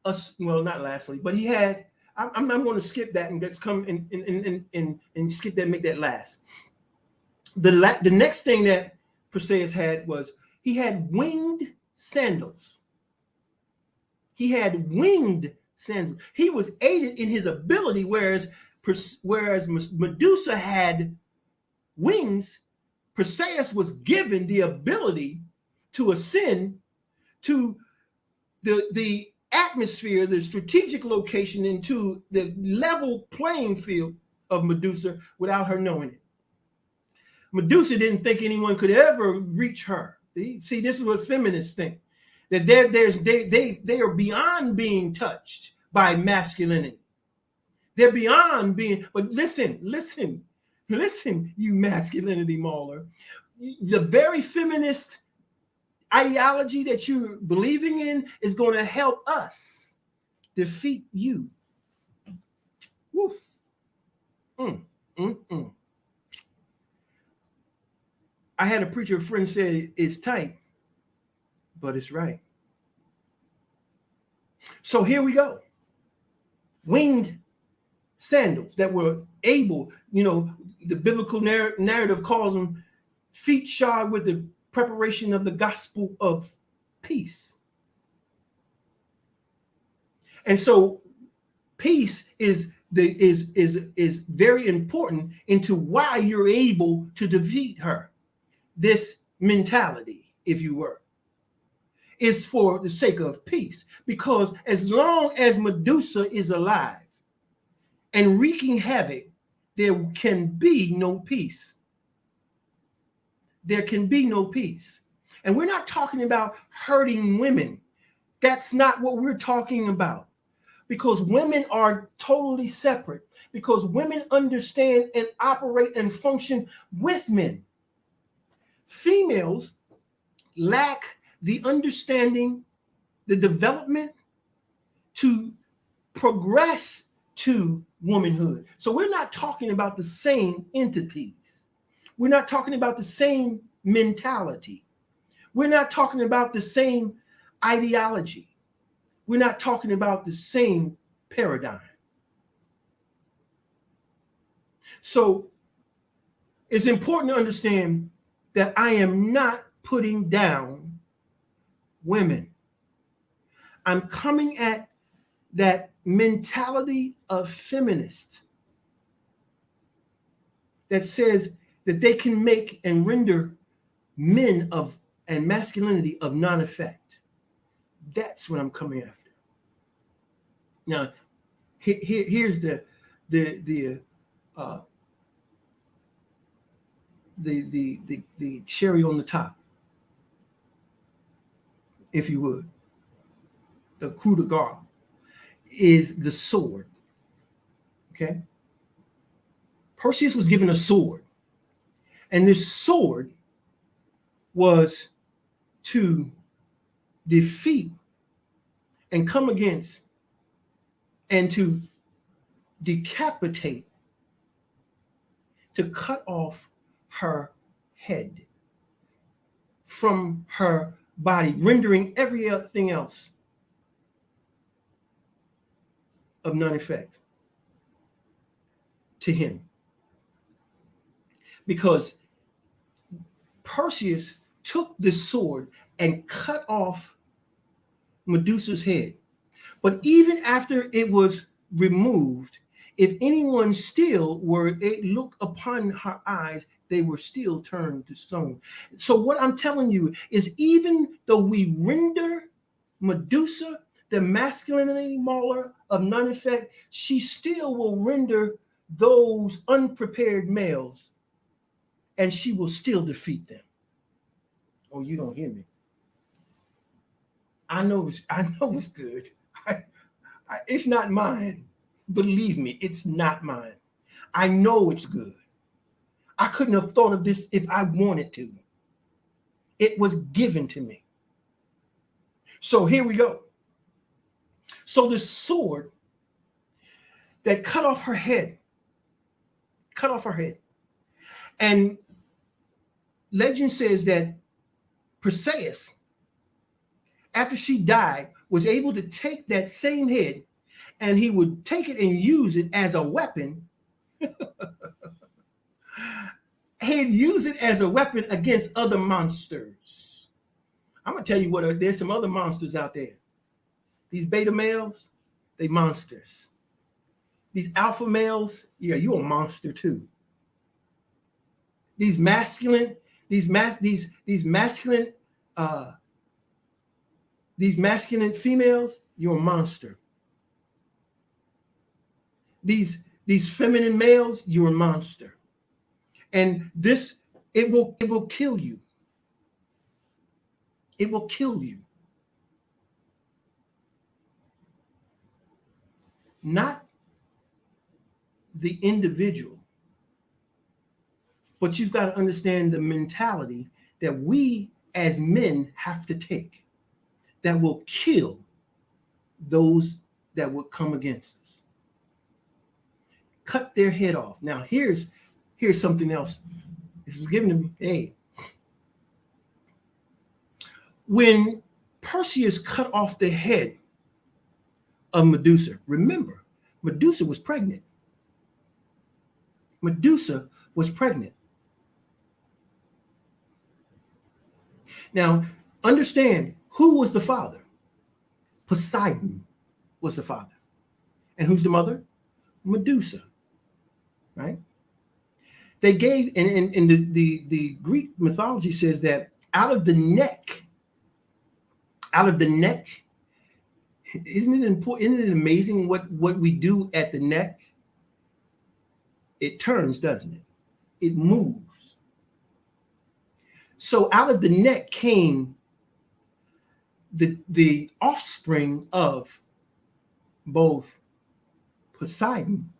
not lastly, but he had, I'm going to skip that and let's come and skip that, make that last. The next thing that Perseus had was he had winged sandals. He had winged sandals. He was aided in his ability, whereas Medusa had wings. Perseus was given the ability to ascend to the atmosphere, the strategic location, into the level playing field of Medusa without her knowing it. Medusa didn't think anyone could ever reach her. See, this is what feminists think, that they are beyond being touched by masculinity. They're beyond being, but listen, you masculinity mauler. the very feminist ideology that you're believing in is going to help us defeat you. Woof. Mm, mm, mm. I had a preacher friend say it's tight, but it's right. So here we go. Winged sandals that were able, the biblical narrative calls them feet shod with the preparation of the gospel of peace. And so peace is very important into why you're able to defeat her. This mentality, if you were, is for the sake of peace. Because as long as Medusa is alive and wreaking havoc, there can be no peace. There can be no peace. And we're not talking about hurting women. That's not what we're talking about. Because women are totally separate. Because women understand and operate and function with men. Females lack the understanding, the development to progress to womanhood. So we're not talking about the same entities. We're not talking about the same mentality. We're not talking about the same ideology. We're not talking about the same paradigm. So it's important to understand that I am not putting down women. I'm coming at that mentality of feminist that says that they can make and render men of and masculinity of non-effect. That's what I'm coming after. Now, here's the cherry on the top, if you would. The coup de grace is the sword. Okay? Perseus was given a sword. And this sword was to defeat and come against and to decapitate, to cut off her head from her body, rendering everything else of none effect to him. Because Perseus took this sword and cut off Medusa's head. But even after it was removed, if anyone still were look upon her eyes, they were still turned to stone. So what I'm telling you is, even though we render Medusa the masculinity mauler of none effect, she still will render those unprepared males, and she will still defeat them. Oh, you don't hear me. I know it's good. It's not mine. Believe me, it's not mine. I know it's good. I couldn't have thought of this if I wanted to. It was given to me. So here we go. So the sword that cut off her head. And legend says that Perseus, after she died, was able to take that same head, and he would take it and use it as a weapon. He'd use it as a weapon against other monsters. I'm going to tell you what, there's some other monsters out there. These beta males, they monsters. These alpha males, yeah, you're a monster too. These masculine females, you're a monster. These feminine males, you're a monster. And this, it will kill you. It will kill you. Not the individual, But you've got to understand the mentality that we as men have to take that will kill those that would come against us. Cut their head off. Now, here's something else. This was given to me. Hey, when Perseus cut off the head of Medusa, remember, Medusa was pregnant. Medusa was pregnant. Now, understand, who was the father? Poseidon was the father. And who's the mother? Medusa, right? They gave, and the Greek mythology says that out of the neck, isn't it important? Isn't it amazing what we do at the neck? It turns, doesn't it? It moves. So out of the neck came the offspring of both Poseidon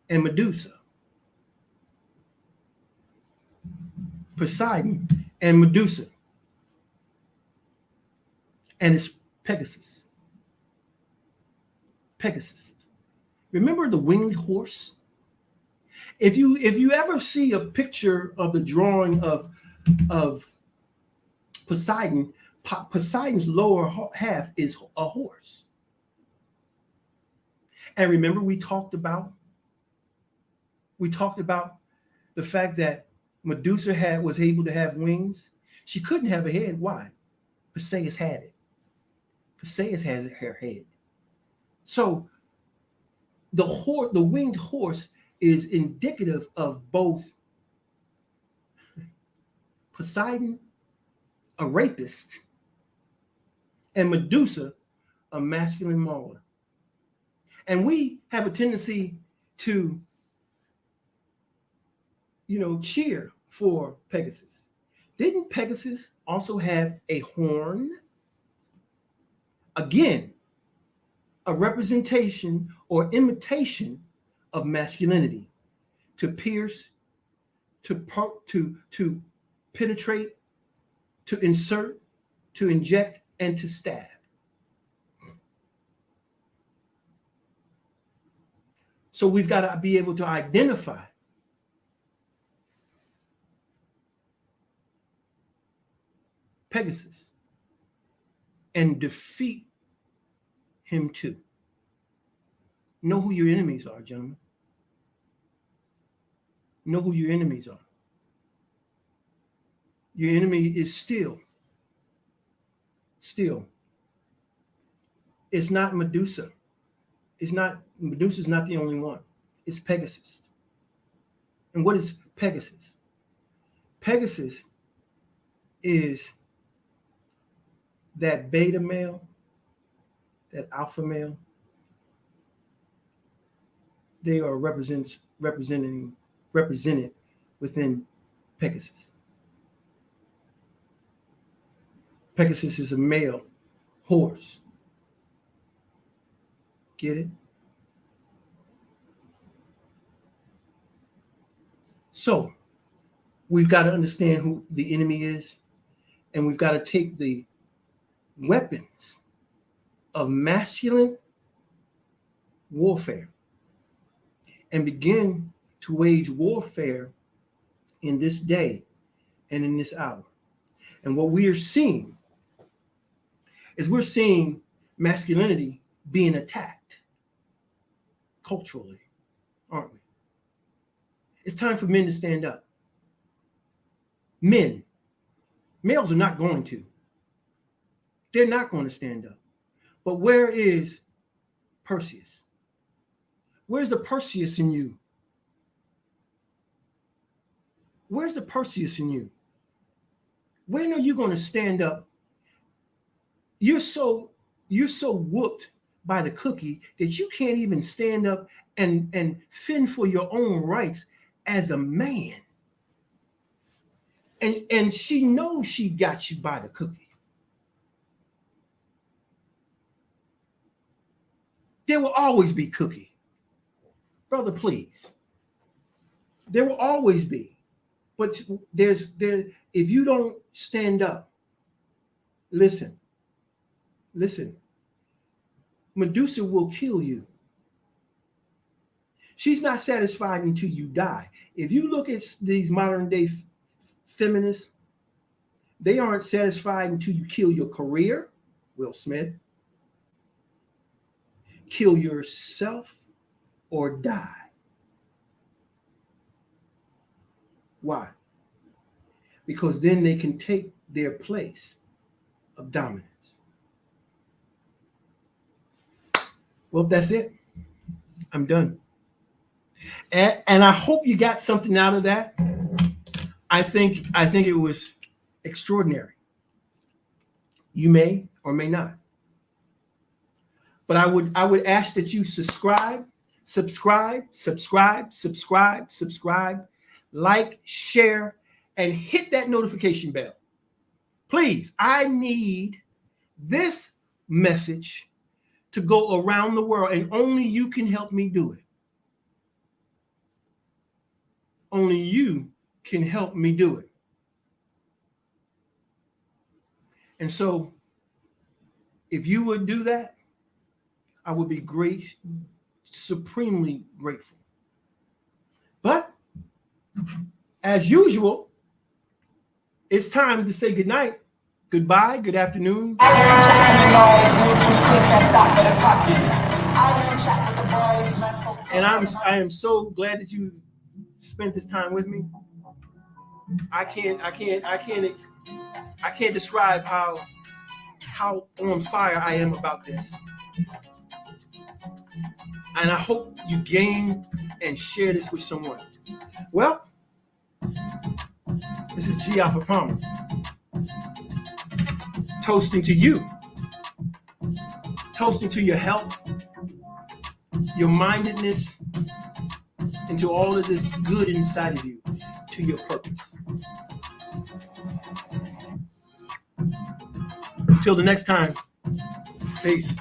and Medusa. Poseidon and Medusa. And it's Pegasus. Pegasus. Remember the winged horse? If you ever see a picture of the drawing of Poseidon, Poseidon's lower half is a horse. And remember, we talked about the fact that Medusa was able to have wings. She couldn't have a head. Why? Perseus had it. Perseus has her head. So the winged horse is indicative of both Poseidon, a rapist, and Medusa, a masculine mauler. And we have a tendency to, cheer for Pegasus. Didn't Pegasus also have a horn? Again, a representation or imitation of masculinity, to pierce, to penetrate, to insert, to inject, and to stab. So we've got to be able to identify Pegasus and defeat him too. Know who your enemies are, gentlemen. Know who your enemies are. Your enemy is still. It's not Medusa. Medusa's not the only one. It's Pegasus. And what is Pegasus? Pegasus is that beta male, that alpha male. They are represented within Pegasus. Pegasus is a male horse. Get it? So we've got to understand who the enemy is, and we've got to take the weapons of masculine warfare and begin to wage warfare in this day and in this hour. And what we are seeing is we're seeing masculinity being attacked culturally, aren't we? It's time for men to stand up. Males are not going to. They're not going to stand up. But where is Perseus? Where's the Perseus in you? Where's the Perseus in you? When are you going to stand up? You're so whooped by the cookie that you can't even stand up and fend for your own rights as a man. And she knows she got you by the cookie. There will always be cookie. Brother, please. There will always be. But if you don't stand up, listen, Medusa will kill you. She's not satisfied until you die. If you look at these modern day feminists, they aren't satisfied until you kill your career, Will Smith, kill yourself, or die. Why? Because then they can take their place of dominance. Well, that's it. I'm done. And I hope you got something out of that. I think it was extraordinary. You may or may not. But I would ask that you subscribe, like, share, and hit that notification bell. Please, I need this message to go around the world, and only you can help me do it. Only you can help me do it. And so, if you would do that, I would be supremely grateful. But, as usual, it's time to say goodnight, goodbye, good afternoon. And I am so glad that you spent this time with me. I can't describe how on fire I am about this. And I hope you gain and share this with someone. Well, this is G. Alpha Palmer, toasting to you, toasting to your health, your mindedness, and to all of this good inside of you, to your purpose. Until the next time, peace.